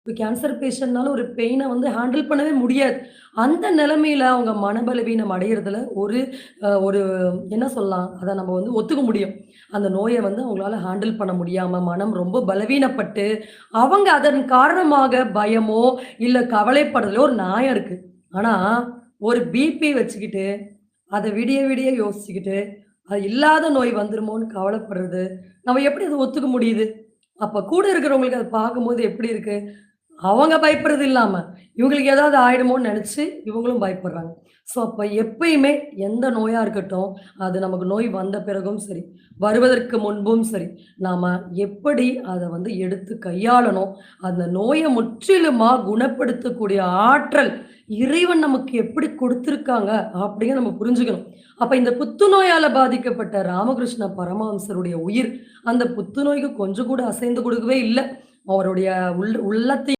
ஒரு கேன்சர் பேஷண்ட்னால ஒரு பெயின வந்து ஹேண்டில் பண்ணவே முடியாது. அந்த நிலைமையில அவங்க மனபலவீனம் அடையறதுல ஒரு என்ன சொல்லலாம்? அத நம்ம வந்து ஒத்துக்க முடியும். அந்த நோய வந்து அவங்களால ஹேண்டில் பண்ண முடியாம, மனம் ரொம்ப பலவீனப்பட்டு, அவங்க அதன் காரணமாக பயமோ, இல்ல கவலைப்படுறதுலயோ ஒரு நியாயம் இருக்கு. ஆனா, ஒரு பிபி வச்சுக்கிட்டு, அத விடிய விடிய யோசிச்சுக்கிட்டு, அது இல்லாத நோய் வந்துருமோன்னு கவலைப்படுறது, நம்ம எப்படி அத ஒத்துக்க முடியுது? அப்ப கூட இருக்கிறவங்களுக்கு அத பார்க்கும்போது எப்படி இருக்கு? அவங்க பயப்படுறது இல்லாம, இவங்களுக்கு ஏதாவது ஆயிடுமோன்னு நெனச்சு, இவங்களும் பயப்படுறாங்க. ஸோ, அப்ப எப்பயுமே எந்த நோயா இருக்கட்டும், அது நமக்கு நோய் வந்த பிறகும் சரி, வருவதற்கு முன்பும் சரி, நாம எப்படி அத வந்து எடுத்து கையாளணும், அந்த நோய முற்றிலுமா குணப்படுத்தக்கூடிய ஆற்றல் இறைவன் நமக்கு எப்படி குடுத்துருக்காங்க, அப்படின்னு நம்ம புரிஞ்சுக்கணும். அப்ப இந்த புத்துநோயால பாதிக்கப்பட்ட ராமகிருஷ்ண பரமஹம்சருடைய உயிர், அந்த புத்துநோய்க்கு கொஞ்சம் கூட அசைந்து கொடுக்கவே இல்ல. அவருடைய உள்ளத்தை